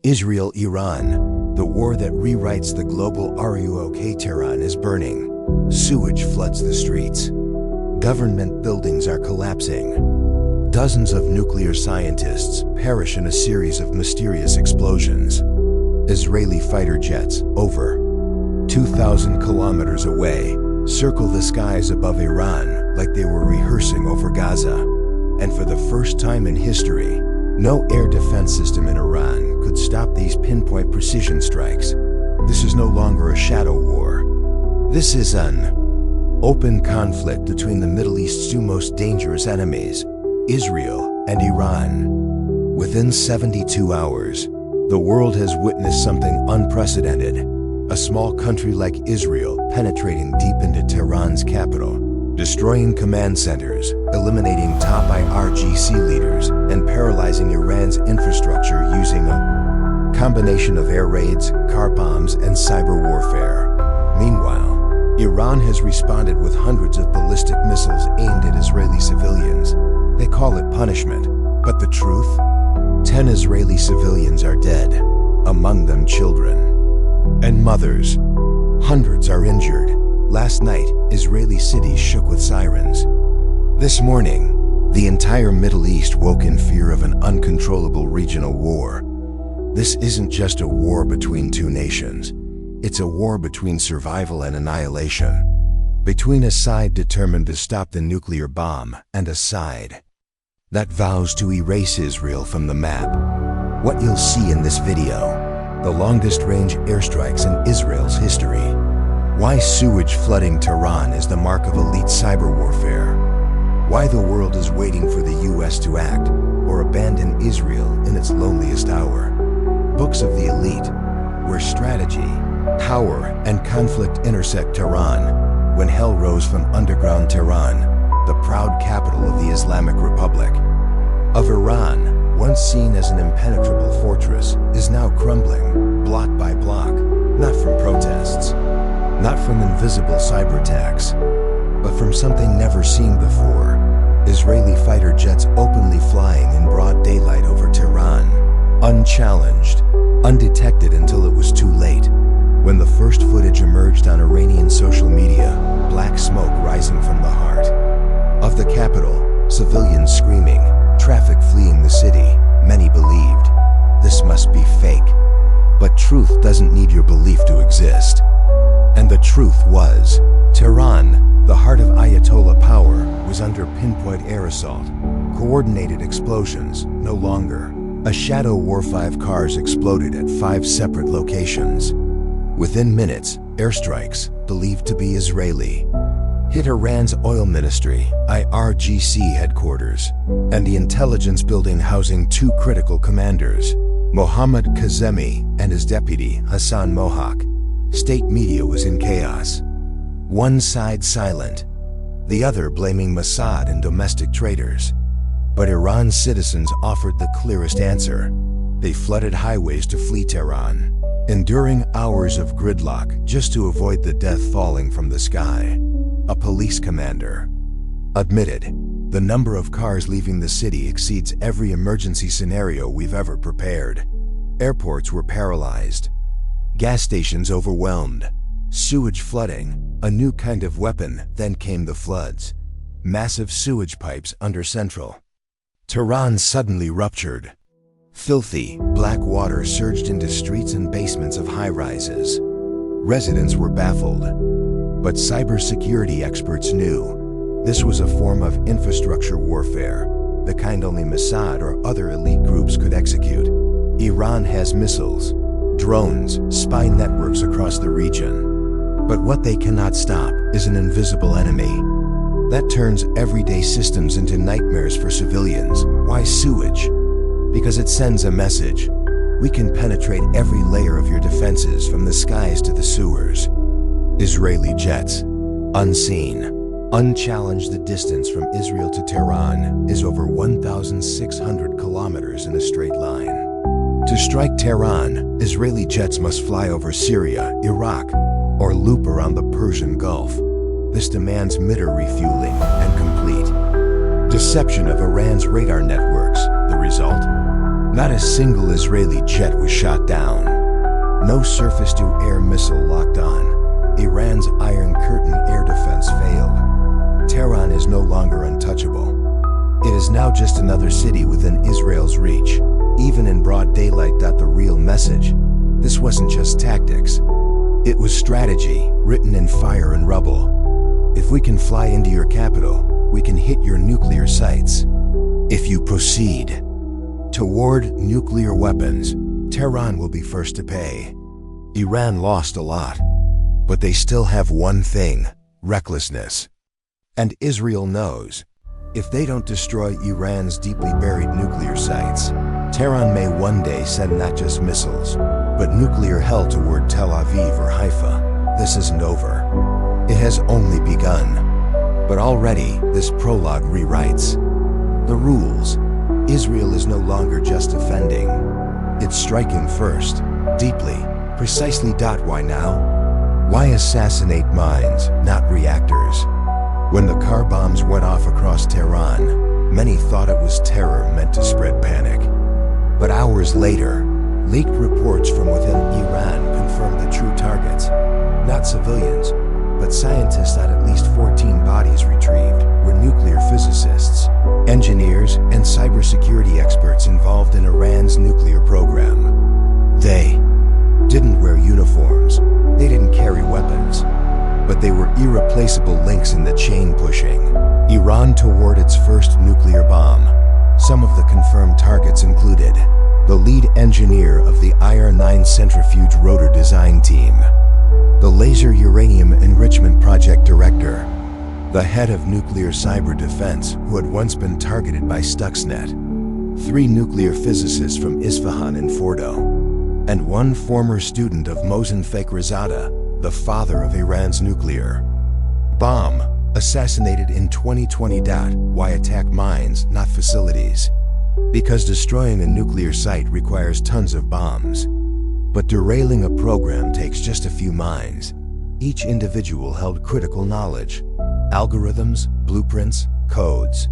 Israel-Iran, the war that rewrites the global RUOK. Tehran is burning. Sewage floods the streets. Government buildings are collapsing. Dozens of nuclear scientists perish in a series of mysterious explosions. Israeli fighter jets, over 2,000 kilometers away, circle the skies above Iran like they were rehearsing over Gaza. And for the first time in history, no air defense system in Iran could stop these pinpoint precision strikes. This is no longer a shadow war. This is an open conflict between the Middle East's two most dangerous enemies, Israel and Iran. Within 72 hours, the world has witnessed something unprecedented. A small country like Israel penetrating deep into Tehran's capital, destroying command centers, eliminating top IRGC leaders, and paralyzing Iran's infrastructure using a combination of air raids, car bombs, and cyber warfare. Meanwhile, Iran has responded with hundreds of ballistic missiles aimed at Israeli civilians. They call it punishment, but the truth? 10 Israeli civilians are dead, among them children and mothers. Hundreds are injured. Last night, Israeli cities shook with sirens. This morning, the entire Middle East woke in fear of an uncontrollable regional war. This isn't just a war between two nations. It's a war between survival and annihilation. Between a side determined to stop the nuclear bomb and a side that vows to erase Israel from the map. What you'll see in this video: the longest-range airstrikes in Israel's history. Why sewage flooding Tehran is the mark of elite cyber warfare. Why the world is waiting for the US to act or abandon Israel in its loneliest hour. Books of the elite, where strategy, power, and conflict intersect. Tehran, when hell rose from underground Tehran, the proud capital of the Islamic Republic. Of Iran, once seen as an impenetrable fortress, is now crumbling, block by block, not from protests, not from invisible cyber attacks, but from something never seen before. Israeli fighter jets openly flying in broad daylight over Tehran, unchallenged, undetected until it was too late. When the first footage emerged on Iranian social media, black smoke rising from the heart of the capital, civilians screaming, traffic fleeing the city, many believed this must be fake. But truth doesn't need your belief to exist. And the truth was, Tehran, the heart of Ayatollah power, was under pinpoint air assault. Coordinated explosions, no longer. A shadow war. 5 cars exploded at 5 separate locations. Within minutes, airstrikes, believed to be Israeli, hit Iran's oil ministry, IRGC headquarters, and the intelligence building housing 2 critical commanders, Mohammad Kazemi and his deputy, Hassan Mohak. State media was in chaos. One side silent, the other blaming Mossad and domestic traitors. But Iran's citizens offered the clearest answer. They flooded highways to flee Tehran, enduring hours of gridlock just to avoid the death falling from the sky. A police commander admitted, "The number of cars leaving the city exceeds every emergency scenario we've ever prepared." Airports were paralyzed. Gas stations overwhelmed. Sewage flooding, a new kind of weapon. Then came the floods. Massive sewage pipes under Central Tehran suddenly ruptured. Filthy, black water surged into streets and basements of high-rises. Residents were baffled. But cybersecurity experts knew this was a form of infrastructure warfare, the kind only Mossad or other elite groups could execute. Iran has missiles, drones, spy networks across the region. But what they cannot stop is an invisible enemy that turns everyday systems into nightmares for civilians. Why sewage? Because it sends a message. We can penetrate every layer of your defenses from the skies to the sewers. Israeli jets, unseen, unchallenged. The distance from Israel to Tehran is over 1,600 kilometers in a straight line. To strike Tehran, Israeli jets must fly over Syria, Iraq, or loop around the Persian Gulf. This demands mid-refueling and complete deception of Iran's radar networks. The result? Not a single Israeli jet was shot down. No surface-to-air missile locked on. Iran's Iron Curtain air defense failed. Tehran is no longer untouchable. It is now just another city within Israel's reach, even in broad daylight. The real message: this wasn't just tactics. It was strategy, written in fire and rubble. If we can fly into your capital, we can hit your nuclear sites. If you proceed toward nuclear weapons, Tehran will be first to pay. Iran lost a lot, but they still have one thing: recklessness. And Israel knows, if they don't destroy Iran's deeply buried nuclear sites, Tehran may one day send not just missiles, but nuclear hell toward Tel Aviv or Haifa. This isn't over. It has only begun. But already, this prologue rewrites the rules. Israel is no longer just defending. It's striking first, deeply, precisely. Why now? Why assassinate mines, not reactors? When the car bombs went off across Tehran, many thought it was terror meant to spread panic. But hours later, leaked reports from within Iran confirmed the true targets. Not civilians, but scientists. At least 14 bodies retrieved were nuclear physicists, engineers, and cybersecurity experts involved in Iran's nuclear program. They didn't wear uniforms, they didn't carry weapons, but they were irreplaceable links in the chain pushing Iran toward its first nuclear bomb. Some of the confirmed targets included the lead engineer of the IR-9 centrifuge rotor design team, the Laser Uranium Enrichment Project director, the head of nuclear cyber defense who had once been targeted by Stuxnet, 3 nuclear physicists from Isfahan and Fordo, and 1 former student of Mohsen Fakhrizadeh, the father of Iran's nuclear bomb, assassinated in 2020. Why attack mines, not facilities? Because destroying a nuclear site requires tons of bombs. But derailing a program takes just a few minds. Each individual held critical knowledge, algorithms, blueprints, codes.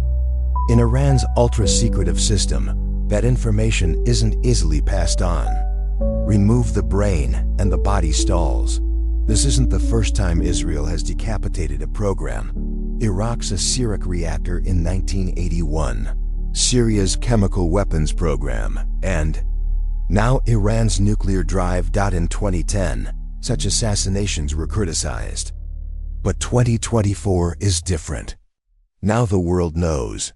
In Iran's ultra-secretive system, that information isn't easily passed on. Remove the brain, and the body stalls. This isn't the first time Israel has decapitated a program. Iraq's Airstrike reactor in 1981, Syria's chemical weapons program, and now Iran's nuclear drive. In 2010, such assassinations were criticized. But 2024 is different. Now the world knows.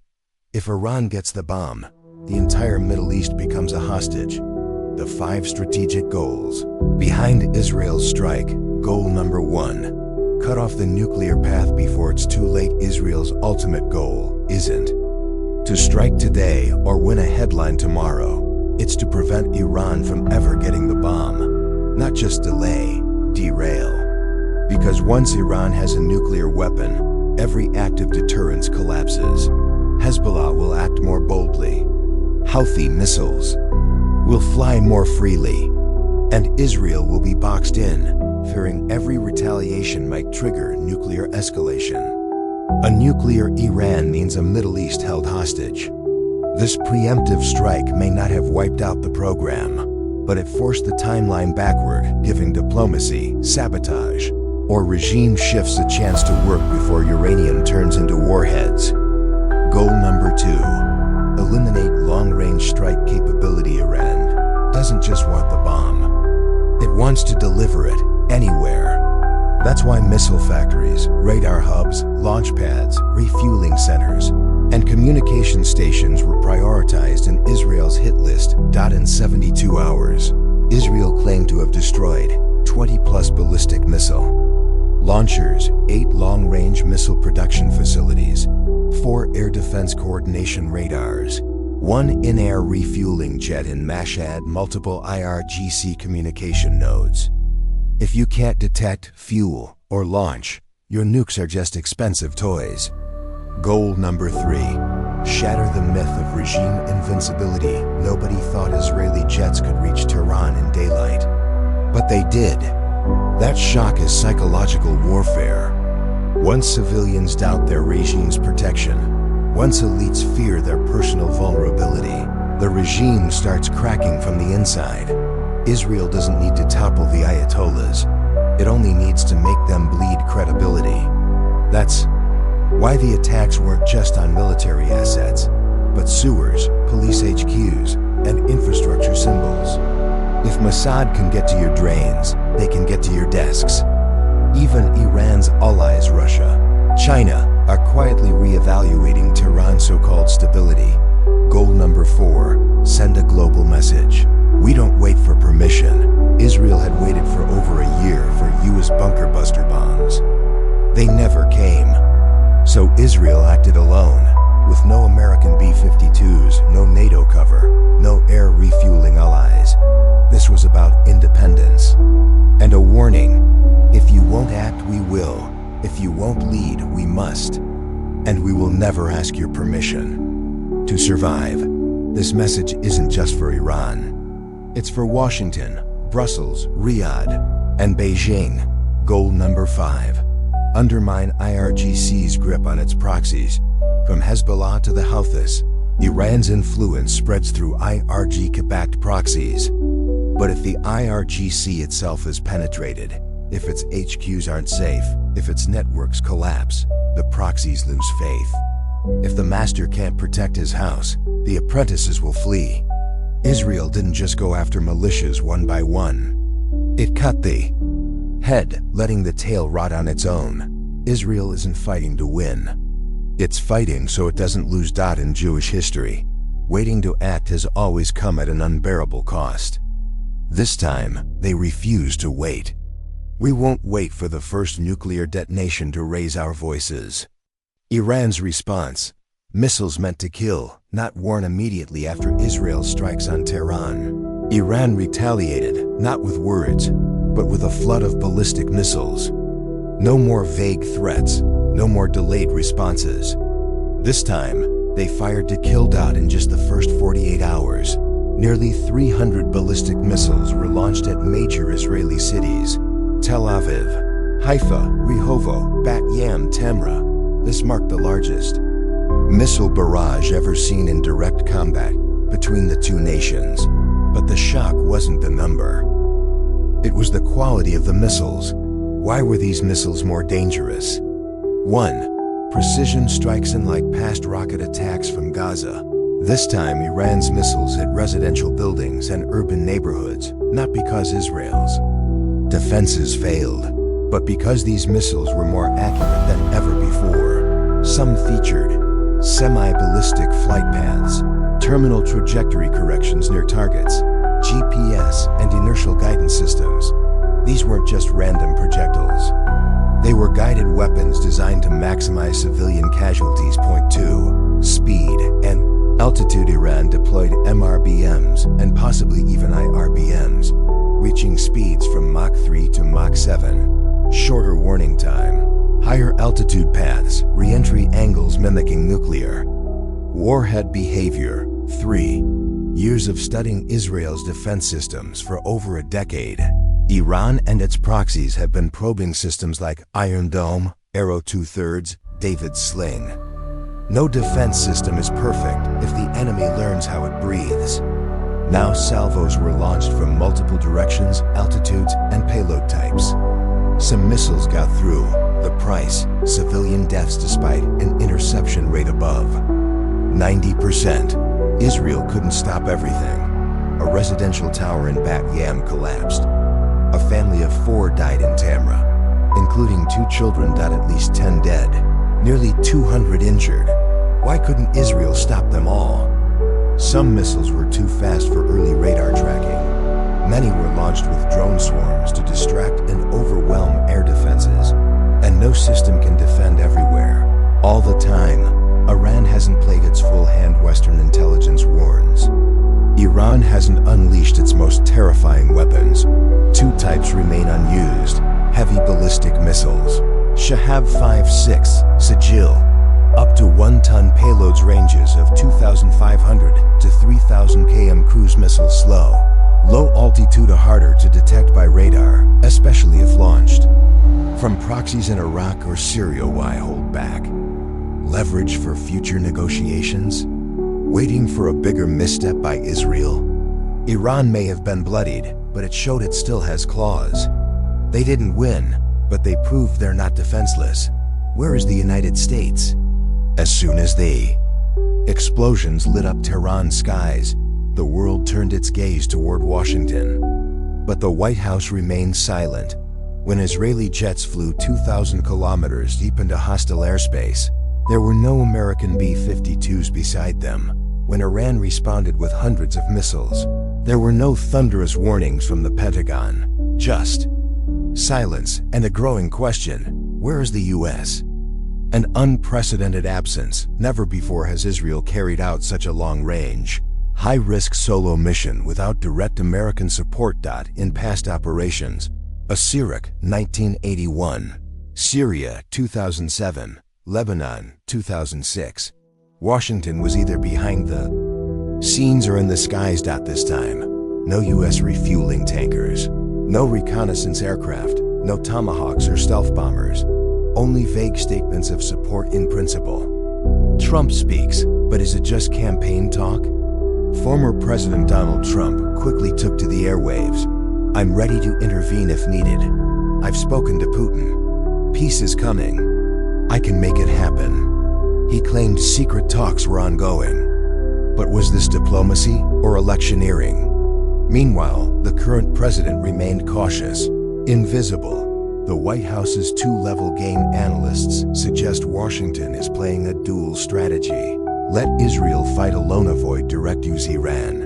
If Iran gets the bomb, the entire Middle East becomes a hostage. The 5 strategic goals behind Israel's strike. Goal number 1. Cut off the nuclear path before it's too late. Israel's ultimate goal isn't to strike today or win a headline tomorrow. It's to prevent Iran from ever getting the bomb. Not just delay, derail. Because once Iran has a nuclear weapon, every act of deterrence collapses. Hezbollah will act more boldly. Houthi missiles will fly more freely. And Israel will be boxed in, fearing every retaliation might trigger nuclear escalation. A nuclear Iran means a Middle East held hostage. This preemptive strike may not have wiped out the program, but it forced the timeline backward, giving diplomacy, sabotage, or regime shifts a chance to work before uranium turns into warheads. Goal number 2. Eliminate long-range strike capability. Iran doesn't just want the bomb. It wants to deliver it, anywhere. That's why missile factories, radar hubs, launch pads, refueling centers, and communication stations were prioritized in Israel's hit list. In 72 hours, Israel claimed to have destroyed 20+ ballistic missile launchers, 8 long-range missile production facilities, 4 air defense coordination radars, 1 in-air refueling jet in Mashhad, multiple IRGC communication nodes. If you can't detect, fuel, or launch, your nukes are just expensive toys. Goal number 3. Shatter the myth of regime invincibility. Nobody thought Israeli jets could reach Tehran in daylight. But they did. That shock is psychological warfare. Once civilians doubt their regime's protection, once elites fear their personal vulnerability, The regime starts cracking from the inside. Israel doesn't need to topple the Ayatollahs. It only needs to make them bleed credibility. That's why the attacks weren't just on military assets, but sewers, police HQs, and infrastructure symbols. If Mossad can get to your drains, they can get to your desks. Even Iran's allies, Russia, China, are quietly re-evaluating Tehran's so-called stability. Goal number 4, send a global message. We don't wait for permission. Israel had waited for over a year for US bunker buster bombs. They never came. So Israel acted alone, with no American B-52s, no NATO cover, no air refueling allies. This was about independence. And a warning, if you won't act, we will. If you won't lead, we must. And we will never ask your permission. To survive, this message isn't just for Iran. It's for Washington, Brussels, Riyadh, and Beijing. Goal number 5. Undermine IRGC's grip on its proxies. From Hezbollah to the Houthis, Iran's influence spreads through IRGC-backed proxies. But if the IRGC itself is penetrated, if its HQs aren't safe, if its networks collapse, the proxies lose faith. If the master can't protect his house, the apprentices will flee. Israel didn't just go after militias one by one. It cut the head, letting the tail rot on its own. Israel isn't fighting to win. It's fighting so it doesn't lose dot in Jewish history. Waiting to act has always come at an unbearable cost. This time, they refuse to wait. We won't wait for the first nuclear detonation to raise our voices. Iran's response: missiles meant to kill, not warn immediately after Israel strikes on Tehran. Iran retaliated, not with words, but with a flood of ballistic missiles. No more vague threats, no more delayed responses. This time, they fired to kill dot in just the first 48 hours. Nearly 300 ballistic missiles were launched at major Israeli cities: Tel Aviv, Haifa, Rehovot, Bat Yam, Tamra. This marked the largest missile barrage ever seen in direct combat between the two nations. But the shock wasn't the number. It was the quality of the missiles. Why were these missiles more dangerous? 1. Precision strikes unlike past rocket attacks from Gaza. This time, Iran's missiles hit residential buildings and urban neighborhoods, not because Israel's defenses failed, but because these missiles were more accurate than ever before. Some featured semi-ballistic flight paths, terminal trajectory corrections near targets, GPS, and inertial guidance systems. These weren't just random projectiles. They were guided weapons designed to maximize civilian casualties. Point 2. Speed and altitude. Iran deployed MRBMs and possibly even IRBMs, reaching speeds from Mach 3 to Mach 7. Shorter warning time, higher altitude paths, re-entry angles mimicking nuclear warhead behavior. 3. Years of studying Israel's defense systems. For over a decade, Iran and its proxies have been probing systems like Iron Dome, Arrow 2/3, David's Sling. No defense system is perfect if the enemy learns how it breathes. Now salvos were launched from multiple directions, altitudes, and payload types. Some missiles got through. The price: civilian deaths despite an interception rate above 90%. Israel couldn't stop everything. A residential tower in Bat Yam collapsed. A family of 4 died in Tamra, including 2 children. At least 10 dead, nearly 200 injured. Why couldn't Israel stop them all? Some missiles were too fast for early radar tracking. Many were launched with drone swarms to distract and overwhelm air defenses. And no system can defend everywhere, all the time. Iran hasn't played its full hand, Western intelligence warns. Iran hasn't unleashed its most terrifying weapons. 2 types remain unused: heavy ballistic missiles, Shahab 5-6, Sigil, up to 1-ton payloads, ranges of 2,500 to 3,000 km. Cruise missiles, slow, low altitude, harder to detect by radar, especially if launched from proxies in Iraq or Syria. Why hold back? Leverage for future negotiations? Waiting for a bigger misstep by Israel? Iran may have been bloodied, but it showed it still has claws. They didn't win, but they proved they're not defenseless. Where is the United States? As soon as the explosions lit up Tehran's skies, the world turned its gaze toward Washington. But the White House remained silent. When Israeli jets flew 2,000 kilometers deep into hostile airspace, there were no American B-52s beside them. When Iran responded with hundreds of missiles, there were no thunderous warnings from the Pentagon. Just silence and a growing question: where is the U.S.? An unprecedented absence. Never before has Israel carried out such a long-range, high-risk solo mission without direct American support. In past operations, Iraq 1981, Syria 2007, Lebanon 2006, Washington was either behind the scenes or in the skies. This time, no U.S. refueling tankers, no reconnaissance aircraft, no Tomahawks or stealth bombers, only vague statements of support in principle. Trump speaks, but is it just campaign talk? Former President Donald Trump quickly took to the airwaves. "I'm ready to intervene if needed. I've spoken to Putin. Peace is coming. I can make it happen." He claimed secret talks were ongoing. But was this diplomacy or electioneering? Meanwhile, the current president remained cautious, invisible. The White House's two-level game analysts suggest Washington is playing a dual strategy. Let Israel fight alone, avoid direct use Iran.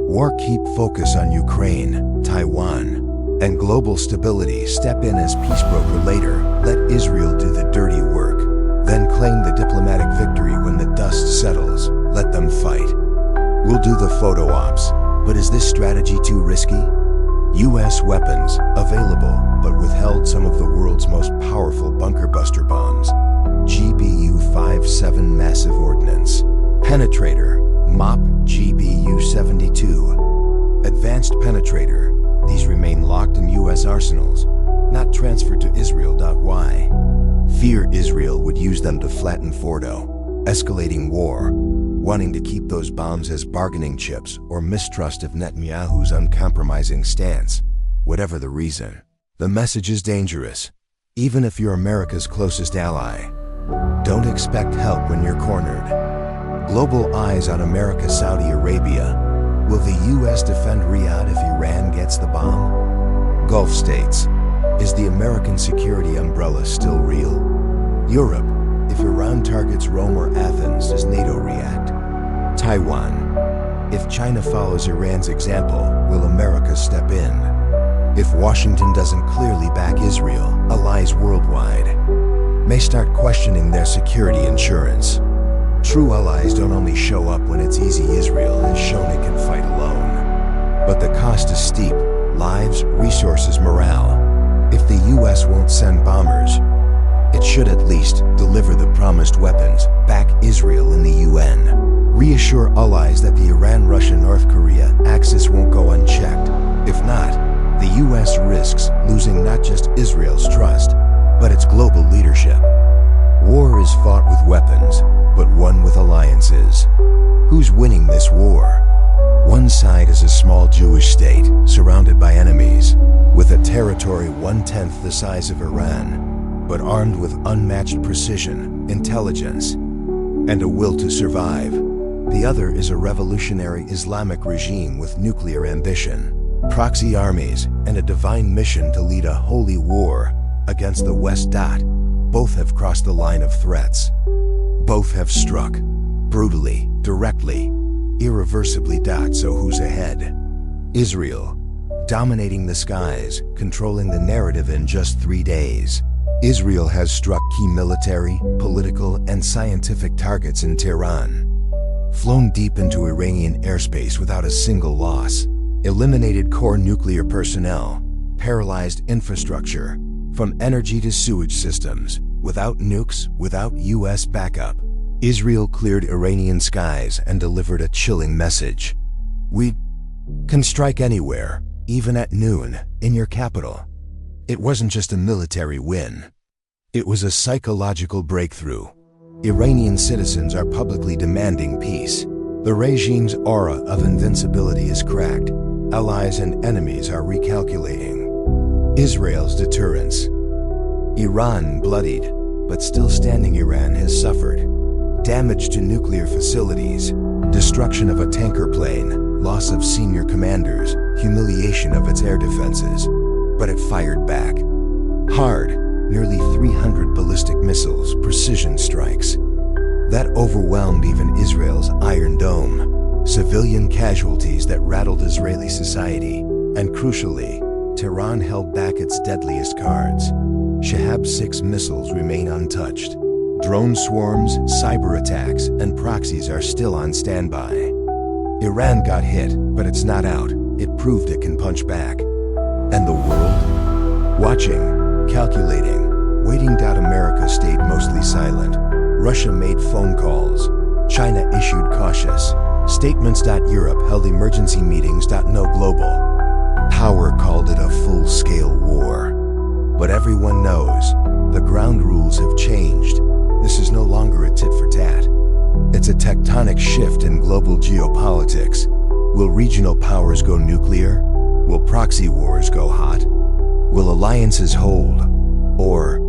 War, keep focus on Ukraine, Taiwan, and global stability. Step in as peace broker later. Let Israel do the dirty work. Then claim the diplomatic victory when the dust settles. Let them fight. We'll do the photo ops. But is this strategy too risky? U.S. weapons available, but withheld some of the world's most powerful bunker buster bombs. GBU-57 massive ordnance. Penetrator, MOP GBU-72. Advanced penetrator. These remain locked in U.S. arsenals, not transferred to Israel. Why? Fear Israel would use them to flatten Fordo, escalating war, wanting to keep those bombs as bargaining chips, or mistrust of Netanyahu's uncompromising stance. Whatever the reason, the message is dangerous. Even if you're America's closest ally, don't expect help when you're cornered. Global eyes on America. Saudi Arabia. Will the U.S. defend Riyadh if Iran gets the bomb? Gulf states. Is the American security umbrella still real? Europe. If Iran targets Rome or Athens, does NATO react? Taiwan. If China follows Iran's example, will America step in? If Washington doesn't clearly back Israel, allies worldwide may start questioning their security insurance. True allies don't only show up when it's easy. Israel has shown it can fight alone. But the cost is steep: lives, resources, morale. If the U.S. won't send bombers, it should at least deliver the promised weapons, back Israel in the UN, reassure allies that the Iran-Russia-North Korea axis won't go unchecked. If not, the U.S. risks losing not just Israel's trust, but its global leadership. War is fought with weapons, but won with alliances. Who's winning this war? One side is a small Jewish state, surrounded by enemies, with a territory 1/10 the size of Iran, but armed with unmatched precision, intelligence, and a will to survive. The other is a revolutionary Islamic regime with nuclear ambition, proxy armies, and a divine mission to lead a holy war against the West. Both have crossed the line of threats. Both have struck, brutally, directly, irreversibly. So who's ahead? Israel, dominating the skies, controlling the narrative in just 3 days. Israel has struck key military, political, and scientific targets in Tehran, flown deep into Iranian airspace without a single loss, eliminated core nuclear personnel, paralyzed infrastructure, from energy to sewage systems, without nukes, without U.S. backup. Israel cleared Iranian skies and delivered a chilling message. We can strike anywhere, even at noon, in your capital. It wasn't just a military win. It was a psychological breakthrough. Iranian citizens are publicly demanding peace. The regime's aura of invincibility is cracked. Allies and enemies are recalculating. Israel's deterrence. Iran bloodied, but still standing. Iran has suffered. Damage to nuclear facilities, destruction of a tanker plane, loss of senior commanders, humiliation of its air defenses. But it fired back. Hard, nearly 300 ballistic missiles, precision strikes. That overwhelmed even Israel's Iron Dome. Civilian casualties that rattled Israeli society. And crucially, Tehran held back its deadliest cards. Shahab 6 missiles remain untouched. Drone swarms, cyber attacks, and proxies are still on standby. Iran got hit, but it's not out. It proved it can punch back. And the world? Watching, calculating, waiting. America stayed mostly silent. Russia made phone calls. China issued cautious statements. Europe held emergency meetings. No global power called it a full-scale war. But everyone knows, the ground rules have changed. This is no longer a tit-for-tat. It's a tectonic shift in global geopolitics. Will regional powers go nuclear? Will proxy wars go hot? Will alliances hold? Or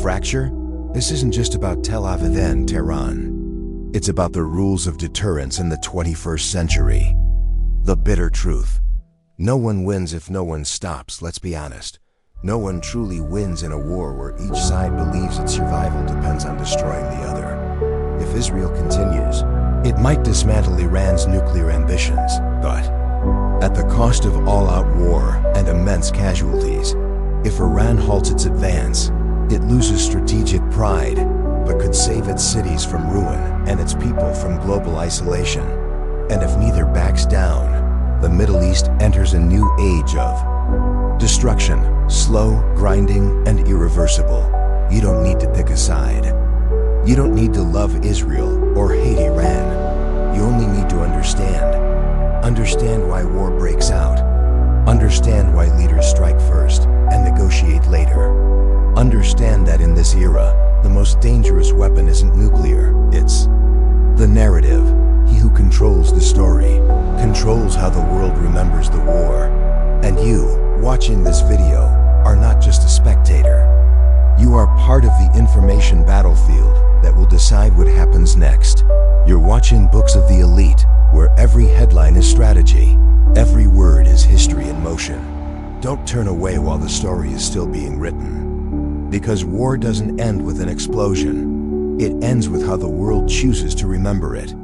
fracture? This isn't just about Tel Aviv and Tehran. It's about the rules of deterrence in the 21st century. The bitter truth. No one wins if no one stops, let's be honest. No one truly wins in a war where each side believes its survival depends on destroying the other. If Israel continues, it might dismantle Iran's nuclear ambitions, but at the cost of all-out war and immense casualties. If Iran halts its advance, it loses strategic pride, but could save its cities from ruin and its people from global isolation. And if neither backs down, the Middle East enters a new age of destruction, slow, grinding, and irreversible. You don't need to pick a side. You don't need to love Israel or hate Iran. You only need to understand. Understand why war breaks out. Understand why leaders strike first and negotiate later. Understand that in this era, the most dangerous weapon isn't nuclear, it's the narrative. He who controls the story controls how the world remembers the war. And you, watching this video, are not just a spectator. You are part of the information battlefield that will decide what happens next. You're watching Books of the Elite, where every headline is strategy, every word is history in motion. Don't turn away while the story is still being written. Because war doesn't end with an explosion. It ends with how the world chooses to remember it.